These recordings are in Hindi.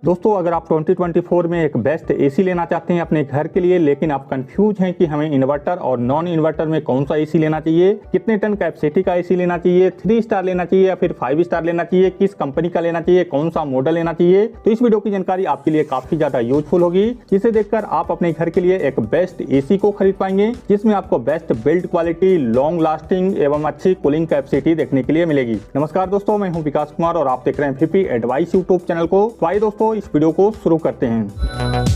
दोस्तों अगर आप 2024 में एक बेस्ट एसी लेना चाहते हैं अपने घर के लिए, लेकिन आप कंफ्यूज हैं कि हमें इन्वर्टर और नॉन इन्वर्टर में कौन सा एसी लेना चाहिए, कितने टन कैपेसिटी का एसी लेना चाहिए, 3 स्टार लेना चाहिए या फिर 5 स्टार लेना चाहिए, किस कंपनी का लेना चाहिए, कौन सा मॉडल लेना चाहिए, तो इस वीडियो की जानकारी आपके लिए काफी ज्यादा यूजफुल होगी, जिसे देखकर आप अपने घर के लिए एक बेस्ट एसी को खरीद पाएंगे जिसमें आपको best build quality, long lasting एवं अच्छी कूलिंग कैपेसिटी देखने के लिए मिलेगी। नमस्कार दोस्तों, मैं हूं विकास कुमार और आप देख रहे हैं वीपी एडवाइस यूट्यूब चैनल को। तो आइए दोस्तों इस वीडियो को शुरू करते हैं।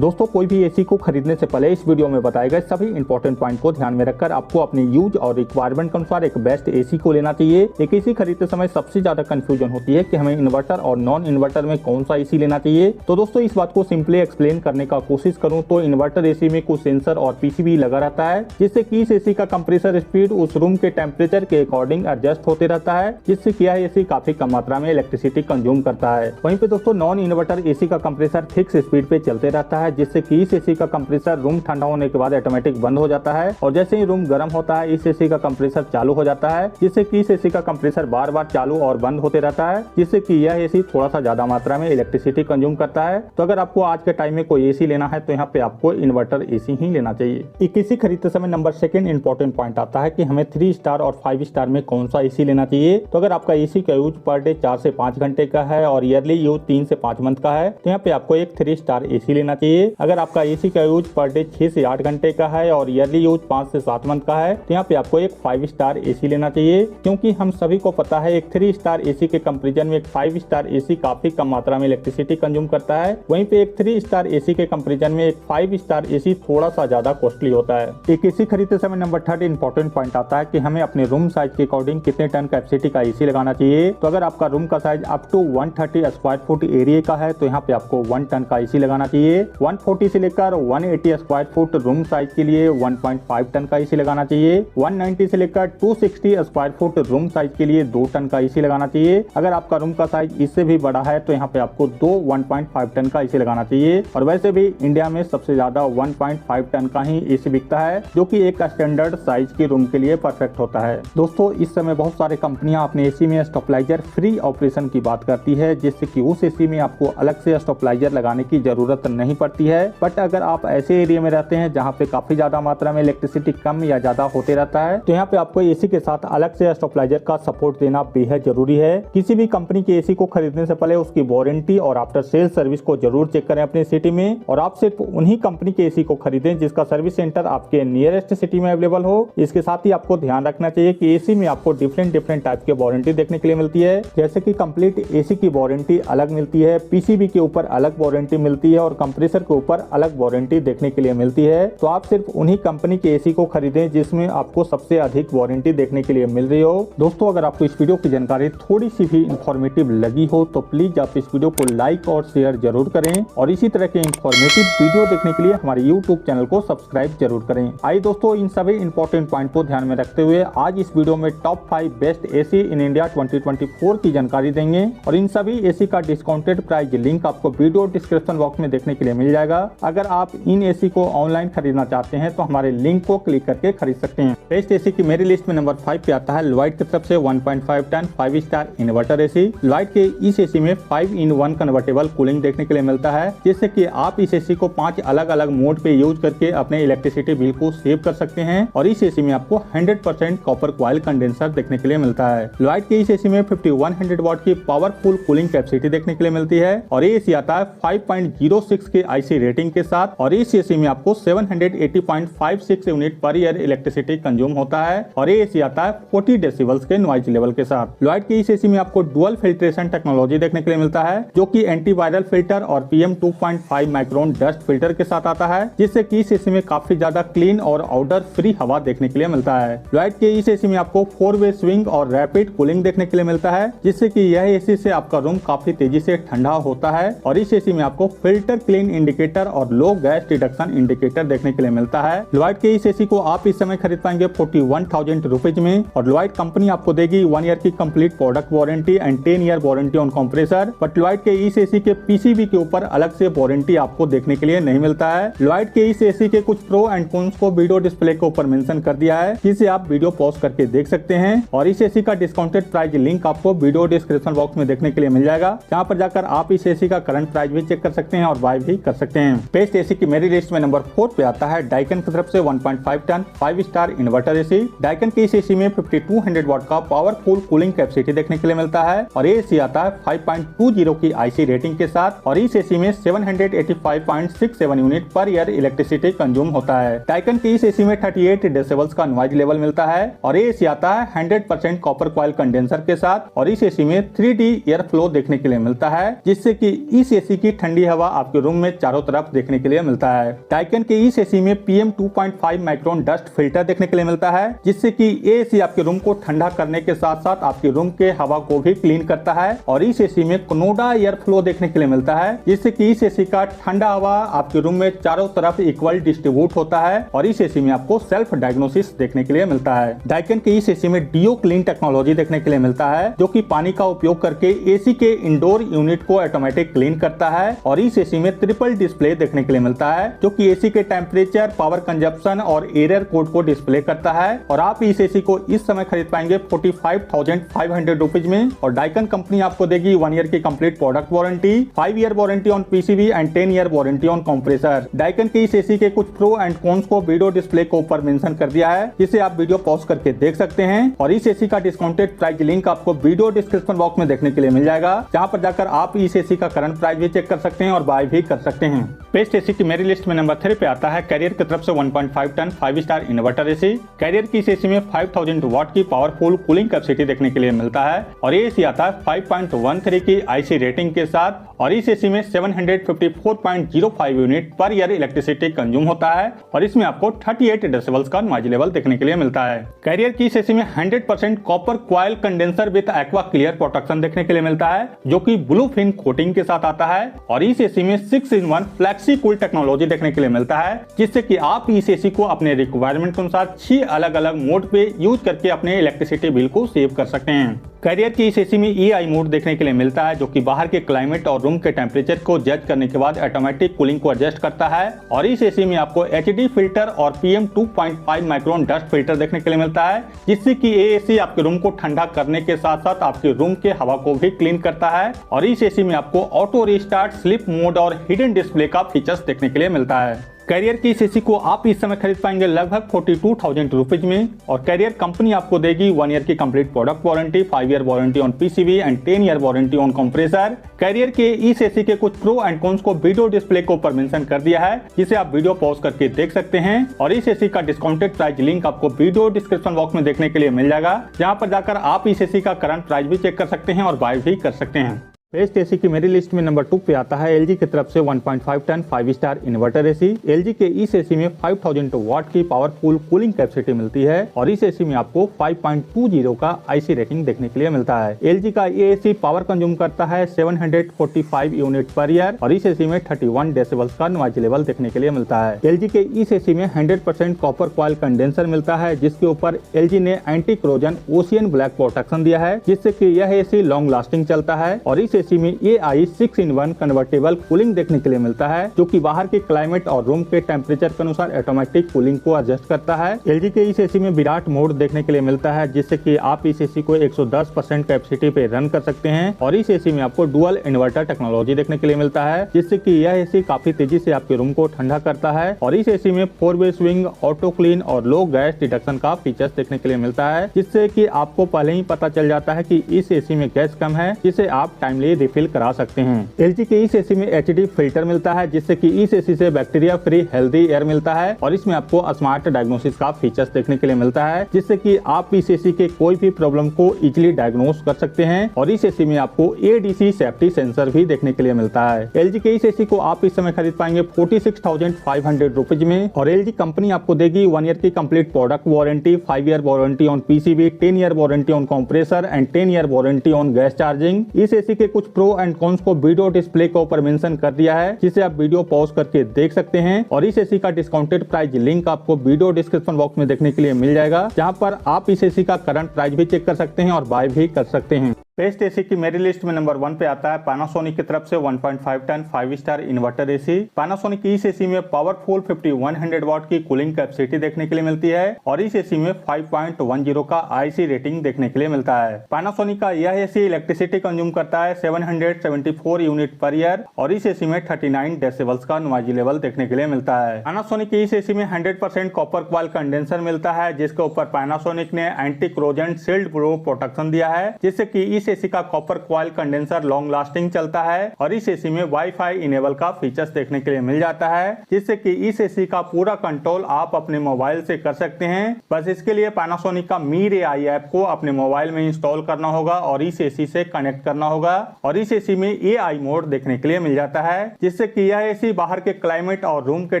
दोस्तों कोई भी एसी को खरीदने से पहले इस वीडियो में बताए गए सभी इंपॉर्टेंट पॉइंट को ध्यान में रखकर आपको अपनी यूज और रिक्वायरमेंट के अनुसार एक बेस्ट एसी को लेना चाहिए। एक एसी खरीदते समय सबसे ज्यादा कंफ्यूजन होती है कि हमें इन्वर्टर और नॉन इन्वर्टर में कौन सा एसी लेना चाहिए। तो दोस्तों इस बात को सिंपली एक्सप्लेन करने का कोशिश करूं तो इन्वर्टर एसी में कुछ सेंसर और पीसीबी लगा रहता है, जिससे कि इस एसी का कंप्रेसर स्पीड उस रूम के टेम्परेचर के अकॉर्डिंग एडजस्ट होते रहता है, जिससे कि यह एसी काफी कम मात्रा में इलेक्ट्रिसिटी कंज्यूम करता है। वहीं पे दोस्तों नॉन इन्वर्टर एसी का कंप्रेसर फिक्स स्पीड पे चलते रहता है, जिससे कि इस एसी का कंप्रेसर रूम ठंडा होने के बाद ऑटोमेटिक बंद हो जाता है और जैसे ही रूम गर्म होता है इस एसी का कंप्रेसर चालू हो जाता है, जिससे कि इस एसी का कंप्रेसर बार बार चालू और बंद होते रहता है, जिससे कि यह एसी थोड़ा सा ज्यादा मात्रा में इलेक्ट्रिसिटी कंज्यूम करता है। तो अगर आपको आज के टाइम में कोई एसी लेना है तो यहाँ पे आपको इन्वर्टर एसी ही लेना चाहिए। एक एसी खरीदते समय नंबर सेकंड इंपॉर्टेंट पॉइंट आता है कि हमें 3 स्टार और 5 स्टार में कौन सा एसी लेना चाहिए। तो अगर आपका एसी का यूज पर डे 4 से 5 घंटे का है और ईयरली यूज 3 से 5 मंथ का है तो यहाँ पे आपको एक 3 स्टार एसी लेना चाहिए। अगर आपका एसी का यूज पर डे 6 से 8 घंटे का है और ईयरली यूज 5 से 7 मंथ का है तो यहाँ पे आपको एक 5 स्टार एसी लेना चाहिए, क्योंकि हम सभी को पता है एक 3 स्टार एसी के कंपैरिजन में एक 5 स्टार एसी काफी कम मात्रा में इलेक्ट्रिसिटी कंज्यूम करता है। वहीं पे एक 3 स्टार एसी के कंपैरिजन में एक 5 स्टार एसी थोड़ा सा ज्यादा कॉस्टली होता है। एक एसी खरीदते समय नंबर 3 इंपॉर्टेंट पॉइंट आता है कि हमें अपने रूम साइज के अकॉर्डिंग कितने टन कैपेसिटी का एसी लगाना चाहिए। तो अगर आपका रूम का size up to 130 square foot area का है तो यहाँ पे आपको 1 टन का एसी लगाना चाहिए। 140 से लेकर 180 स्क्वायर फुट रूम साइज के लिए 1.5 टन का एसी लगाना चाहिए। 190 से लेकर 260 स्क्वायर फुट रूम साइज के लिए 2 टन का एसी लगाना चाहिए। अगर आपका रूम का साइज इससे भी बड़ा है तो यहाँ पे आपको 1.5 टन का एसी लगाना चाहिए। और वैसे भी इंडिया में सबसे ज्यादा 1.5 टन का ही एसी बिकता है, जो कि एक स्टैंडर्ड साइज के रूम के लिए परफेक्ट होता है। दोस्तों इस समय बहुत सारे कंपनियां अपने एसी में स्टेबलाइजर फ्री ऑपरेशन की बात करती है, जिससे कि उस एसी में आपको अलग से स्टेबलाइजर लगाने की जरूरत नहीं पड़ती है। बट अगर आप ऐसे एरिया में रहते हैं जहाँ पे काफी ज्यादा मात्रा में इलेक्ट्रिसिटी कम या ज्यादा होते रहता है तो यहाँ पे आपको एसी के साथ अलग से स्टेबलाइजर का सपोर्ट देना बेहद जरूरी है। किसी भी कंपनी के एसी को खरीदने से पहले उसकी वारंटी और आफ्टर सेल सर्विस को जरूर चेक करें अपनी सिटी में, और आप सिर्फ उन्हीं कंपनी के एसी को खरीदें जिसका सर्विस सेंटर आपके नियरेस्ट सिटी में अवेलेबल हो। इसके साथ ही आपको ध्यान रखना चाहिए कि एसी में आपको डिफरेंट टाइप के वारंटी देखने के लिए मिलती है, जैसे कि कंप्लीट एसी की वारंटी अलग मिलती है, पीसीबी के ऊपर अलग वारंटी मिलती है और कंप्रेसर के ऊपर अलग वारंटी देखने के लिए मिलती है। तो आप सिर्फ उन्हीं कंपनी के एसी को खरीदें जिसमें आपको सबसे अधिक वारंटी देखने के लिए मिल रही हो। दोस्तों अगर आपको इस वीडियो की जानकारी थोड़ी सी भी इंफॉर्मेटिव लगी हो तो प्लीज आप इस वीडियो को लाइक और शेयर जरूर करें, और इसी तरह के इंफॉर्मेटिव वीडियो देखने के लिए हमारे यूट्यूब चैनल को सब्सक्राइब जरूर करें। आइए दोस्तों इन सभी इंपॉर्टेंट पॉइंट को ध्यान में रखते हुए आज इस वीडियो में top 5 best AC in India 2024 की जानकारी देंगे, और इन सभी एसी का डिस्काउंटेड प्राइस लिंक आपको वीडियो डिस्क्रिप्शन बॉक्स में देखने के लिए मिल जाएगा। अगर आप इन एसी को ऑनलाइन खरीदना चाहते हैं तो हमारे लिंक को क्लिक करके खरीद सकते हैं। बेस्ट एसी की मेरी लिस्ट में नंबर 5 पे आता है लॉयड की तरफ से 1.5 ton 5 star inverter AC. Lloyd के इस एसी में 5-in-1 कन्वर्टेबल कूलिंग देखने के लिए मिलता है, जिससे कि आप इस एसी को 5 अलग अलग मोड पे यूज करके अपने इलेक्ट्रिसिटी बिल को सेव कर सकते हैं। और इस एसी में आपको 100% कॉपर कॉइल कंडेंसर देखने के लिए मिलता है। लॉयड के इस एसी में 5100 वाट की पावरफुल कूलिंग कैपेसिटी देखने के लिए मिलती है, और ये एसी आता है 5.06 के आईसी रेटिंग के साथ, और इस एसी में आपको 780.56 unit per year electricity consume होता है, और ये एसी आता है 40 डेसिबल्स के नॉइज लेवल के साथ। लॉयड के इस एसी में आपको डुअल फिल्ट्रेशन टेक्नोलॉजी देखने के लिए मिलता है, जो कि एंटीवायरल फिल्टर और PM 2.5 माइक्रोन डस्ट फिल्टर के साथ आता है, जिससे कि इस एसी में काफी ज्यादा क्लीन और आउटर फ्री हवा देखने के लिए मिलता है। लॉयड के इस एसी में आपको 4-वे स्विंग और रैपिड कूलिंग देखने के लिए मिलता है, जिससे कि यह एसी से आपका रूम काफी तेजी से ठंडा होता है, और इस एसी में आपको फिल्टर क्लीन इंडिकेटर और लो गैस डिडक्शन इंडिकेटर देखने के लिए मिलता है। लॉयड के इस एसी को आप इस समय खरीद पाएंगे 41,000 रुपीज में और लॉयड कंपनी आपको देगी 1 ईयर की complete product warranty and 10 year warranty on compressor. But Lloyd के इस एसी के पीसीबी के ऊपर अलग से वारंटी आपको देखने के लिए नहीं मिलता है। लॉयड के इस एसी के कुछ प्रो एंड कॉन्स को वीडियो डिस्प्ले के ऊपर मेंशन कर दिया है, जिसे आप वीडियो पॉज करके देख सकते हैं और इस एसी का डिस्काउंटेड प्राइस लिंक आपको वीडियो डिस्क्रिप्शन बॉक्स में देखने के लिए मिल जाएगा, जहां पर जाकर आप इस एसी का करंट प्राइस भी चेक कर सकते हैं और बाय भी कर सकते हैं। बेस्ट एसी की मेरी लिस्ट में नंबर 4 पे आता है डाइकन की तरफ से 1.5 ton 5 star inverter AC. Daikin के इस एसी में 5200 वाट का पावरफुल कूलिंग कैपेसिटी देखने के लिए मिलता है और ये एसी आता है 5.20 की आईसी रेटिंग के साथ और इस एसी में 785.67 unit per year electricity consume होता है। डाइकन के इस एसी में 38 डेसिबल्स का नॉइज लेवल मिलता है और ये एसी आता है 100% कॉपर कॉइल कंडेंसर के साथ और इस एसी में 3D एयर फ्लो देखने के लिए मिलता है, जिससे कि इस एसी की ठंडी हवा आपके रूम में चारों तरफ देखने के लिए मिलता है। डाइकन के इस एसी में PM 2.5 माइक्रोन डस्ट फिल्टर देखने के लिए मिलता है, जिससे कि ये एसी आपके रूम को ठंडा करने के साथ साथ आपके रूम के हवा को भी क्लीन करता है और इस एसी में कोनोडा एयर फ्लो देखने के लिए मिलता है, जिससे कि इस एसी का ठंडा हवा आपके रूम में चारों तरफ इक्वल डिस्ट्रीब्यूट होता है और इस एसी में आपको सेल्फ डायग्नोसिस देखने के लिए मिलता है। डाइकन के इस एसी में डीओ क्लीन टेक्नोलॉजी देखने के लिए मिलता है, जो कि पानी का उपयोग करके एसी के इंडोर यूनिट को ऑटोमेटिक क्लीन करता है और इस एसी में ट्रिपल डिस्प्ले देखने के लिए मिलता है, जो कि एसी के टेम्परेचर, पावर कंजप्शन और एरर कोड को डिस्प्ले करता है और आप इस एसी को इस समय खरीद पाएंगे 45,500 रुपीज में और डाइकन कंपनी आपको देगी 1 ईयर की complete product warranty, 5 year warranty on PCB and 10 year warranty on compressor. Daikin के इस एसी के कुछ प्रो एंड कॉन्स को वीडियो डिस्प्ले के ऊपर मेंशन कर दिया है, जिसे आप वीडियो पॉज करके देख सकते हैं और इस एसी का डिस्काउंटेड प्राइस लिंक आपको वीडियो डिस्क्रिप्शन बॉक्स में देखने के लिए मिल जाएगा, जहां पर जाकर आप इस एसी का करंट प्राइस भी चेक कर सकते हैं और बाय भी कर सकते हैं। बेस्ट एसी की मेरी लिस्ट में नंबर 3 पे आता है कैरियर की तरफ से 1.5 ton 5 star inverter AC. Carrier की इस एसी में 5000 वाट की पावरफुल कूलिंग कैपेसिटी देखने के लिए मिलता है और ये एसी आता है 5.13 की आईसी रेटिंग के साथ और इस एसी में 754.05 unit per year electricity consume होता है और इसमें आपको 38 डेसिबल्स का नॉइज लेवल देखने के लिए मिलता है। कैरियर की इस एसी में 100% copper coil condenser with aqua clear protection देखने के लिए मिलता है, जो कि ब्लू फिन कोटिंग के साथ आता है और इस एसी में 6-in-1 फ्लेक्सी कूल टेक्नोलॉजी देखने के लिए मिलता है, जिससे कि आप इस एसी को अपने रिक्वायरमेंट के अनुसार 6 अलग अलग मोड पे यूज करके अपने इलेक्ट्रिसिटी बिल को सेव कर सकते हैं। कैरियर की इस एसी में EI मोड देखने के लिए मिलता है, जो कि बाहर के क्लाइमेट और रूम के टेम्परेचर को जज करने के बाद ऑटोमेटिक कूलिंग को एडजस्ट करता है और इस एसी में आपको HD फिल्टर और PM 2.5 माइक्रोन डस्ट फिल्टर देखने के लिए मिलता है, जिससे कि ये एसी आपके रूम को ठंडा करने के साथ साथ आपके रूम के हवा को भी क्लीन करता है और इस एसी में आपको ऑटो रिस्टार्ट, स्लीप मोड और हिडन डिस्प्ले का फीचर्स देखने के लिए मिलता है। कैरियर की इस एसी को आप इस समय खरीद पाएंगे लगभग 42,000 रुपीज में और कैरियर कंपनी आपको देगी 1 ईयर की complete product warranty, 5 year warranty on PCB and 10 year warranty on compressor. Carrier के इस एसी के कुछ प्रो एंड कॉन्स को वीडियो डिस्प्ले के ऊपर मेंशन कर दिया है, जिसे आप वीडियो पॉज करके देख सकते हैं और इस एसी का डिस्काउंटेड प्राइस लिंक आपको वीडियो डिस्क्रिप्शन बॉक्स में देखने के लिए मिल जाएगा, जहां पर जाकर आप इस एसी का करंट प्राइस भी चेक कर सकते हैं और बाय भी कर सकते हैं। बेस्ट एसी की मेरी लिस्ट में नंबर 2 पे आता है LG की तरफ से 1.5 ton 5 star inverter AC. LG के इस एसी में 5000 वाट की पावरफुल कूलिंग कैपेसिटी मिलती है और इस एसी में आपको 5.20 का आईसी रेटिंग देखने के लिए मिलता है। LG का ये एसी पावर कंज्यूम करता है 745 यूनिट पर ईयर और इस एसी में 31 डेसिबल्स का नॉइज लेवल देखने के लिए मिलता है। LG के इस एसी में 100% कॉपर कॉइल कंडेंसर मिलता है, जिसके ऊपर LG ने anti corrosion ocean black protection दिया है, जिससे कि यह एसी लॉन्ग लास्टिंग चलता है और इस एसी में AI 6-in-1 कन्वर्टेबल कूलिंग देखने के लिए मिलता है, जो कि बाहर के क्लाइमेट और रूम के टेम्परेचर के अनुसार ऑटोमेटिक कूलिंग को एडजस्ट करता है। LG के इस एसी में विराट मोड देखने के लिए मिलता है, जिससे कि आप इस एसी को 110% कैपेसिटी पे रन कर सकते हैं और इस एसी में आपको डुअल इन्वर्टर टेक्नोलॉजी देखने के लिए मिलता है, जिससे कि यह एसी काफी तेजी से आपके रूम को ठंडा करता है और इस एसी में 4-वे स्विंग, ऑटो क्लीन और लो गैस डिडक्शन का फीचर्स देखने के लिए मिलता है, जिससे कि आपको पहले ही पता चल जाता है कि इस एसी में गैस कम है, जिसे आप टाइमली रिफिल करा सकते हैं। LG के इस एसी में HD फिल्टर मिलता है, जिससे कि इस एसी से बैक्टीरिया फ्री हेल्दी एयर मिलता है और इसमें आपको स्मार्ट डायग्नोसिस का फीचर्स देखने के लिए मिलता है, जिससे कि आप इस एसी के कोई भी प्रॉब्लम को इजीली डायग्नोस कर सकते हैं और इस एसी में आपको ADC सेफ्टी सेंसर भी देखने के लिए मिलता है। LG के इस एसी को आप इस समय खरीद पाएंगे 46,500 रुपीज में और LG कंपनी आपको देगी 1 ईयर की complete product warranty, 5 year warranty on PCB, 10 year warranty on compressor and 10 year warranty on gas charging. इस एसी के कुछ प्रो एंड कॉन्स को वीडियो डिस्प्ले के ऊपर मेंशन कर दिया है, जिसे आप वीडियो पॉज करके देख सकते हैं। और इस एसी का डिस्काउंटेड प्राइस लिंक आपको वीडियो डिस्क्रिप्शन बॉक्स में देखने के लिए मिल जाएगा, जहां पर आप इस एसी का करंट प्राइस भी चेक कर सकते हैं और बाय भी कर सकते हैं। बेस्ट एसी की मेरी लिस्ट में नंबर 1 पे आता है पैनासोनिक की तरफ से 1.5 ton 5 star inverter AC. Panasonic की इस एसी में पावरफुल 5100 वाट की कूलिंग कैपेसिटी देखने के लिए मिलती है और इस एसी में 5.10 का आईसी रेटिंग देखने के लिए मिलता है। पैनासोनिक का यह एसी इलेक्ट्रिसिटी कंज्यूम करता है 774 यूनिट पर ईयर और इस एसी में 39 डेसिबल्स का नॉइज लेवल देखने के लिए मिलता है। पैनासोनिक की इस एसी में 100% कॉपर कॉइल कंडेंसर मिलता है, जिसके ऊपर पैनासोनिक ने anti corrosion shield proof protection दिया है, जिससे कि इस एसी का copper coil condenser long lasting चलता है और इस एसी में वाईफाई इनेबल का फीचर्स देखने के लिए मिल जाता है, जिससे कि इस एसी का पूरा कंट्रोल आप अपने मोबाइल से कर सकते हैं। बस इसके लिए पैनासोनिक का मीर एआई ऐप को अपने मोबाइल में इंस्टॉल करना होगा और इस एसी से कनेक्ट करना होगा और इस एसी में एआई मोड देखने के लिए मिल जाता है, जिससे कि यह एसी बाहर के क्लाइमेट और रूम के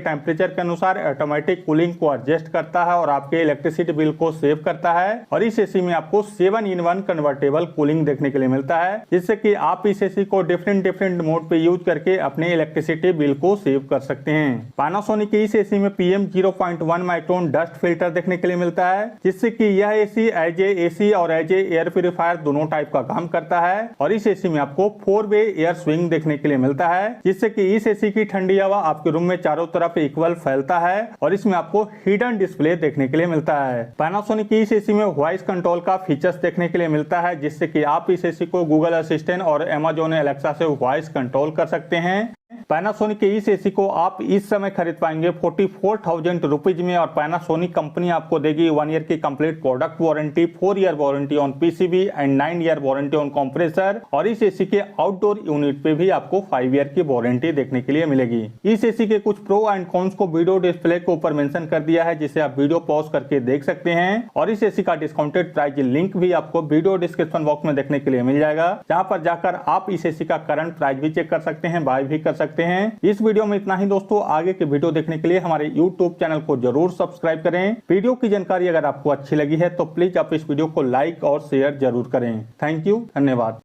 टेम्परेचर के अनुसार ऑटोमेटिक कूलिंग को एडजस्ट करता है और आपके इलेक्ट्रिसिटी बिल को सेव करता है। और इस एसी में आपको 7-in-1 कन्वर्टेबल कूलिंग देखने के लिए मिलता है, जिससे कि आप इस एसी को डिफरेंट मोड पे यूज करके अपने इलेक्ट्रिसिटी बिल को सेव कर सकते हैं। पैनासोनिक की इस एसी में PM 0.1 माइक्रोन डस्ट फिल्टर देखने के लिए मिलता है, जिससे कि यह एसी एज ए एसी और एज ए एयर प्यूरिफायर दोनों टाइप का काम करता है और इस एसी में आपको 4-वे एयर स्विंग देखने के लिए मिलता है, जिससे कि इस एसी की ठंडी हवा आपके रूम में चारों तरफ इक्वल फैलता है और इसमें आपको हिडन डिस्प्ले देखने के लिए मिलता है। पैनासोनिक की इस एसी में वॉइस कंट्रोल का फीचर्स देखने के लिए मिलता है, जिससे कि आप इस एसी को गूगल असिस्टेंट और Amazon एलेक्सा से वॉइस कंट्रोल कर सकते हैं। पैनासोनिक के इस एसी को आप इस समय खरीद पाएंगे 44,000 रुपीज में और पैनासोनिक कंपनी आपको देगी 1 ईयर की complete product warranty, 4 year warranty on PCB and 9 year warranty on compressor और इस एसी के आउटडोर यूनिट पे भी आपको 5 ईयर की वारंटी देखने के लिए मिलेगी। इस एसी के कुछ प्रो एंड कॉन्स को वीडियो डिस्प्ले के ऊपर मेंशन कर दिया है, जिसे आप वीडियो पॉज करके देख सकते हैं और इस एसी का डिस्काउंटेड प्राइस लिंक भी आपको वीडियो डिस्क्रिप्शन बॉक्स में देखने के लिए मिल जाएगा, जहां पर जाकर आप इस एसी का करंट प्राइस भी चेक कर सकते हैं, बाय भी कर सकते हैं। इस वीडियो में इतना ही दोस्तों। आगे के वीडियो देखने के लिए हमारे YouTube चैनल को जरूर सब्सक्राइब करें। वीडियो की जानकारी अगर आपको अच्छी लगी है तो प्लीज आप इस वीडियो को लाइक और शेयर जरूर करें। थैंक यू, धन्यवाद।